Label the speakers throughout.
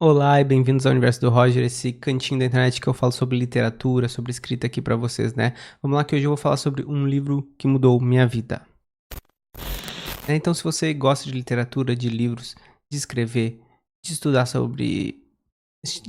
Speaker 1: Olá e bem-vindos ao Universo do Roger, esse cantinho da internet que eu falo sobre literatura, sobre escrita aqui pra vocês, né? Vamos lá que hoje eu vou falar sobre um livro que mudou minha vida. Então, se você gosta de literatura, de livros, de escrever, de estudar sobre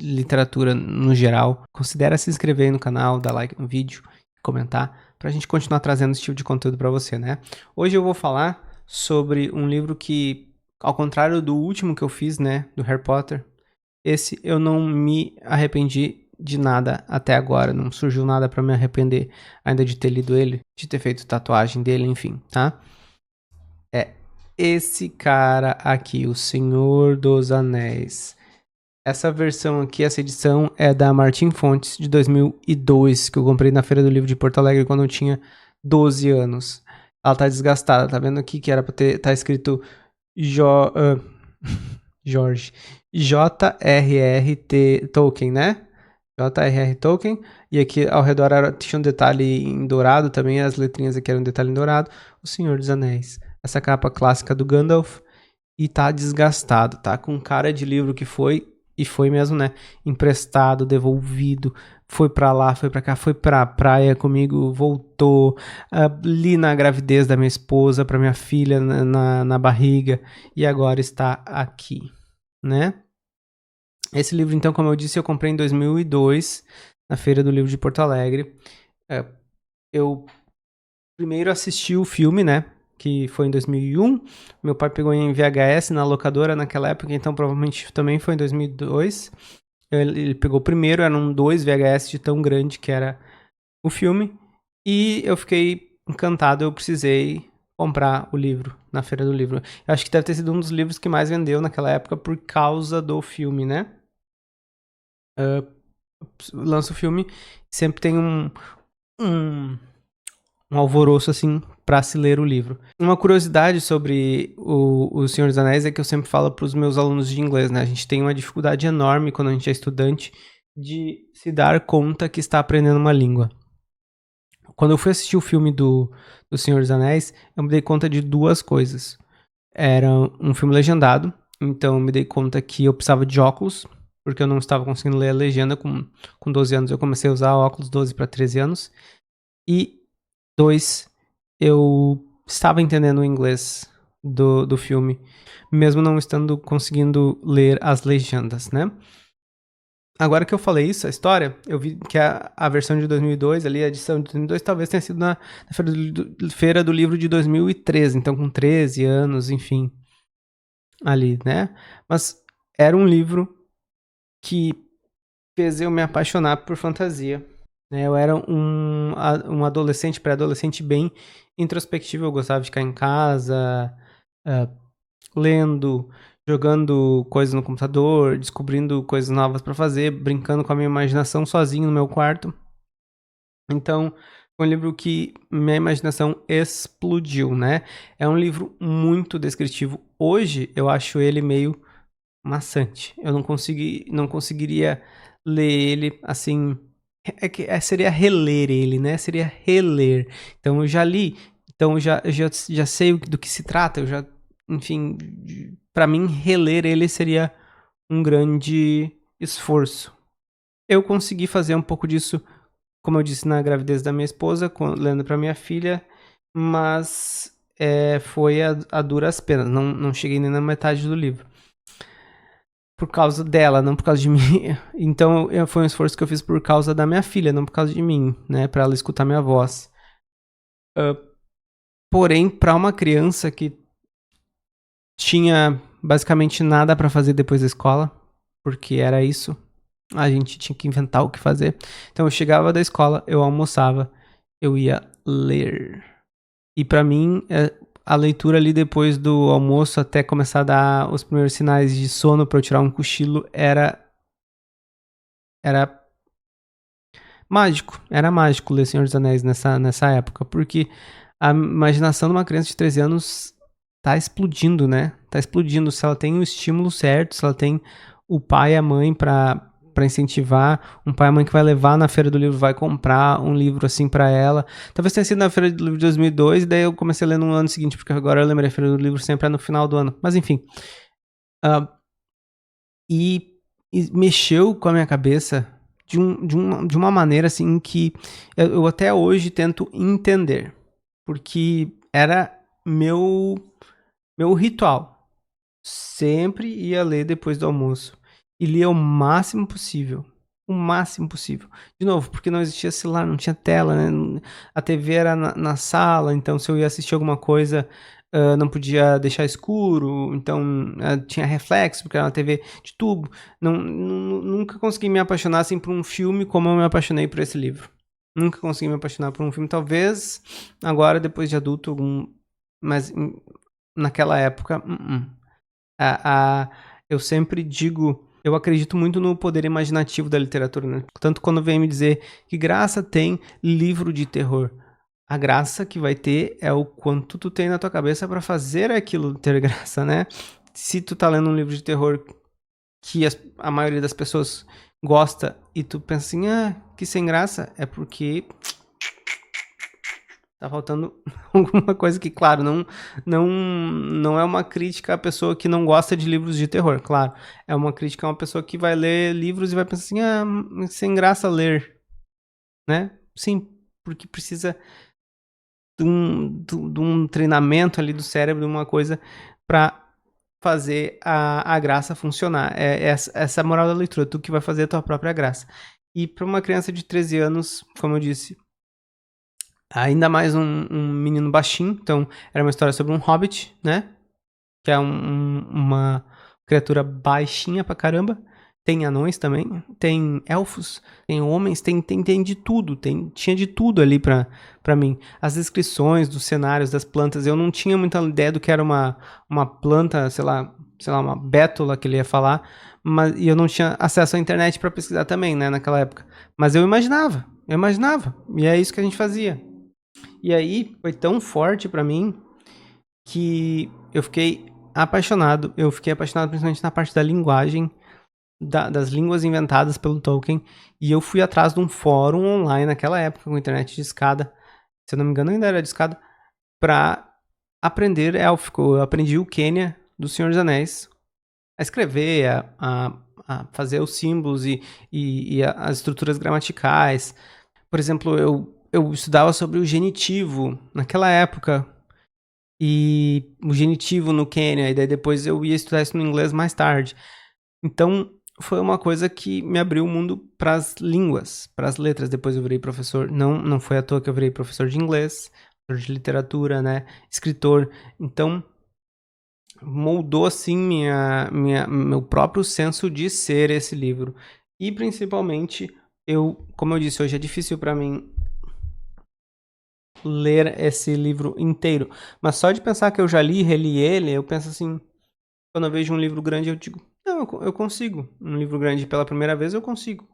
Speaker 1: literatura no geral, considere se inscrever aí no canal, dar like no vídeo, comentar, pra gente continuar trazendo esse tipo de conteúdo pra você, né? Hoje eu vou falar sobre um livro que, ao contrário do último que eu fiz, né, do Harry Potter, esse eu não me arrependi de nada até agora, não surgiu nada pra me arrepender ainda de ter lido ele, de ter feito tatuagem dele, enfim, tá? É esse cara aqui, O Senhor dos Anéis. Essa versão aqui, essa edição é da Martin Fontes de 2002, que eu comprei na Feira do Livro de Porto Alegre quando eu tinha 12 anos. Ela tá desgastada, tá vendo aqui que era pra ter, tá escrito Jorge. J.R.R. Tolkien, né? J.R.R. Tolkien. E aqui ao redor tinha um detalhe em dourado também, as letrinhas aqui eram um detalhe em dourado. O Senhor dos Anéis. Essa capa clássica do Gandalf. E tá desgastado, tá? Com cara de livro que foi, e foi mesmo, né? Emprestado, devolvido, foi pra lá, foi pra cá, foi pra praia comigo, voltou. Li na gravidez da minha esposa, pra minha filha na barriga, e agora está aqui, né? Esse livro, então, como eu disse, eu comprei em 2002, na Feira do Livro de Porto Alegre. Eu primeiro assisti o filme, né? Que foi em 2001. Meu pai pegou em VHS na locadora naquela época, então provavelmente também foi em 2002. Ele pegou o primeiro, eram 2 VHS de tão grande que era o filme. E eu fiquei encantado, eu precisei comprar o livro na Feira do Livro. Eu acho que deve ter sido um dos livros que mais vendeu naquela época por causa do filme, né? Lança o filme, sempre tem um alvoroço assim para se ler o livro. Uma curiosidade sobre o Senhor dos Anéis é que eu sempre falo para os meus alunos de inglês, né? A gente tem uma dificuldade enorme quando a gente é estudante de se dar conta que está aprendendo uma língua. Quando eu fui assistir o filme do Senhor dos Anéis, eu me dei conta de duas coisas. Era um filme legendado, então eu me dei conta que eu precisava de óculos, porque eu não estava conseguindo ler a legenda com 12 anos. Eu comecei a usar óculos 12 para 13 anos. E 2, eu estava entendendo o inglês do filme, mesmo não estando conseguindo ler as legendas, né? Agora que eu falei isso, a história, eu vi que a versão de 2002, ali, a edição de 2002, talvez tenha sido na Feira do Livro de 2013, então com 13 anos, enfim, ali, né? Mas era um livro que fez eu me apaixonar por fantasia. Né? Eu era um adolescente, pré-adolescente bem introspectivo. Eu gostava de ficar em casa, lendo, jogando coisas no computador, descobrindo coisas novas para fazer, brincando com a minha imaginação sozinho no meu quarto. Então, foi um livro que minha imaginação explodiu, né? É um livro muito descritivo. Hoje, eu acho ele meio maçante. Eu não conseguiria ler ele assim. Seria reler ele, né? Seria reler. Então eu já li, então eu já sei do que se trata. Eu já, enfim, para mim reler ele seria um grande esforço. Eu consegui fazer um pouco disso, como eu disse, na gravidez da minha esposa, lendo para minha filha, mas foi a duras penas. Não cheguei nem na metade do livro por causa dela, não por causa de mim. Então foi um esforço que eu fiz por causa da minha filha, não por causa de mim, né? Pra ela escutar minha voz. Porém, pra uma criança que tinha basicamente nada pra fazer depois da escola, porque era isso, a gente tinha que inventar o que fazer. Então eu chegava da escola, eu almoçava, eu ia ler. E pra mim, a leitura ali depois do almoço até começar a dar os primeiros sinais de sono pra eu tirar um cochilo era mágico. Era mágico ler Senhor dos Anéis nessa época, porque a imaginação de uma criança de 13 anos tá explodindo, né? Tá explodindo. Se ela tem o estímulo certo, se ela tem o pai e a mãe pra incentivar, um pai e a mãe que vai levar na Feira do Livro, vai comprar um livro assim pra ela. Talvez tenha sido na Feira do Livro de 2002, e daí eu comecei a ler no ano seguinte, porque agora eu lembrei, a Feira do Livro sempre é no final do ano. Mas enfim. E e mexeu com a minha cabeça de uma maneira assim que eu até hoje tento entender, porque era meu ritual. Sempre ia ler depois do almoço e lia o máximo possível. O máximo possível. De novo, porque não existia celular, não tinha tela, né? A TV era na sala, então se eu ia assistir alguma coisa, não podia deixar escuro, então tinha reflexo, porque era uma TV de tubo. Nunca consegui me apaixonar assim por um filme como eu me apaixonei por esse livro. Nunca consegui me apaixonar por um filme. Talvez agora, depois de adulto, mas naquela época, a, a, eu sempre digo, eu acredito muito no poder imaginativo da literatura, né? Tanto quando vem me dizer que graça tem livro de terror. A graça que vai ter é o quanto tu tem na tua cabeça para fazer aquilo ter graça, né? Se tu tá lendo um livro de terror que a maioria das pessoas gosta e tu pensa assim, que sem graça, é porque tá faltando alguma coisa que, claro, não é uma crítica à pessoa que não gosta de livros de terror, claro. É uma crítica a uma pessoa que vai ler livros e vai pensar assim, sem graça ler, né? Sim, porque precisa de um treinamento ali do cérebro, de uma coisa para fazer a graça funcionar. Essa é a moral da leitura, tu que vai fazer a tua própria graça. E para uma criança de 13 anos, como eu disse, ainda mais um menino baixinho, então era uma história sobre um hobbit, né? Que é uma criatura baixinha pra caramba. Tem anões também, tem elfos, tem homens, tem de tudo, tinha de tudo ali pra mim. As descrições dos cenários, das plantas, eu não tinha muita ideia do que era uma planta, sei lá, uma bétula que ele ia falar, e eu não tinha acesso à internet pra pesquisar também, né, naquela época. Mas eu imaginava, e é isso que a gente fazia. E aí foi tão forte pra mim que eu fiquei apaixonado. Eu fiquei apaixonado principalmente na parte da linguagem, das línguas inventadas pelo Tolkien. E eu fui atrás de um fórum online naquela época, com internet de escada. Se eu não me engano, ainda era de escada. Pra aprender élfico. Eu aprendi o Quenya do Senhor dos Anéis. A escrever, a fazer os símbolos e as estruturas gramaticais. Por exemplo, eu estudava sobre o genitivo naquela época. E o genitivo no Quênia, e daí depois eu ia estudar isso no inglês mais tarde. Então, foi uma coisa que me abriu o mundo para as línguas, para as letras. Depois eu virei professor, não foi à toa que eu virei professor de inglês, professor de literatura, né, escritor. Então, moldou assim meu próprio senso de ser esse livro. E principalmente, como eu disse, hoje é difícil para mim ler esse livro inteiro. Mas só de pensar que eu já li e reli ele, eu penso assim, quando eu vejo um livro grande, eu digo, não, eu consigo. Um livro grande pela primeira vez, eu consigo.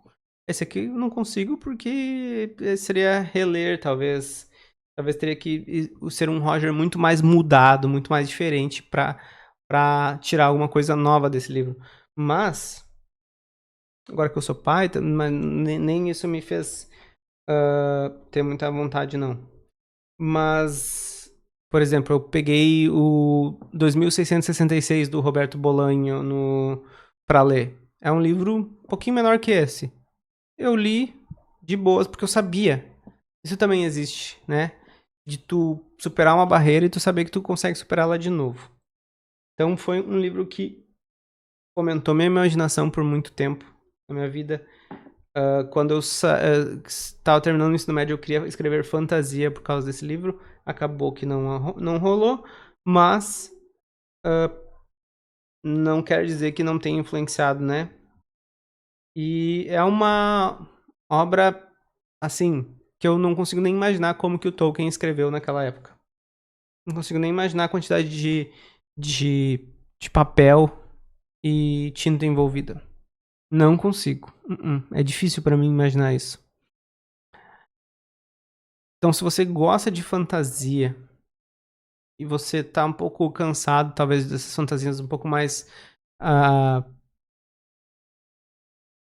Speaker 1: Esse aqui eu não consigo porque seria reler, talvez. Talvez teria que ser um Roger muito mais mudado, muito mais diferente pra tirar alguma coisa nova desse livro. Mas, agora que eu sou pai, mas nem isso me fez ter muita vontade, não. Mas, por exemplo, eu peguei o 2666 do Roberto Bolanho pra ler. É um livro um pouquinho menor que esse. Eu li de boas porque eu sabia. Isso também existe, né? De tu superar uma barreira e tu saber que tu consegue superá-la de novo. Então foi um livro que fomentou minha imaginação por muito tempo na minha vida. Quando eu estava terminando o ensino médio, eu queria escrever fantasia por causa desse livro. Acabou que não rolou, mas não quer dizer que não tenha influenciado, né? E é uma obra, assim, que eu não consigo nem imaginar como que o Tolkien escreveu naquela época. Não consigo nem imaginar a quantidade de papel e tinta envolvida. Não consigo. É difícil pra mim imaginar isso. Então, se você gosta de fantasia e você tá um pouco cansado, talvez, dessas fantasias um pouco mais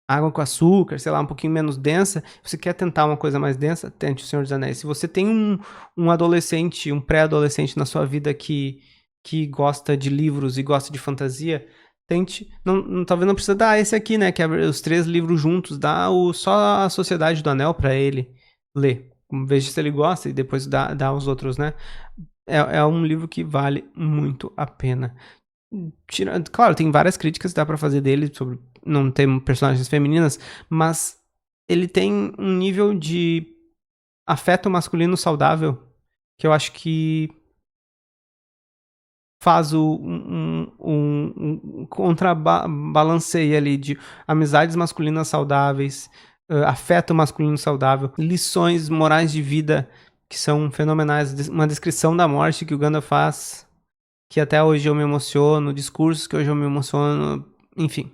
Speaker 1: água com açúcar, sei lá, um pouquinho menos densa, você quer tentar uma coisa mais densa, tente o Senhor dos Anéis. Se você tem um adolescente, um pré-adolescente na sua vida que gosta de livros e gosta de fantasia, tente, talvez não precisa dar esse aqui, né, que é os 3 livros juntos, dá só a Sociedade do Anel pra ele ler, veja se ele gosta e depois dá os outros, né. É um livro que vale muito a pena. Claro, tem várias críticas que dá pra fazer dele sobre não ter personagens femininas, mas ele tem um nível de afeto masculino saudável que eu acho que faz um contrabalanceio ali de amizades masculinas saudáveis, afeto masculino saudável, lições morais de vida que são fenomenais, uma descrição da morte que o Gandalf faz, que até hoje eu me emociono, discursos que hoje eu me emociono, enfim,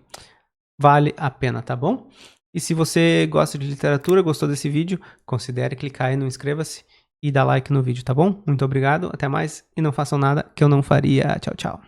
Speaker 1: vale a pena, tá bom? E se você gosta de literatura, gostou desse vídeo, considere clicar aí no inscreva-se e dar like no vídeo, tá bom? Muito obrigado, até mais e não façam nada que eu não faria. Tchau, tchau.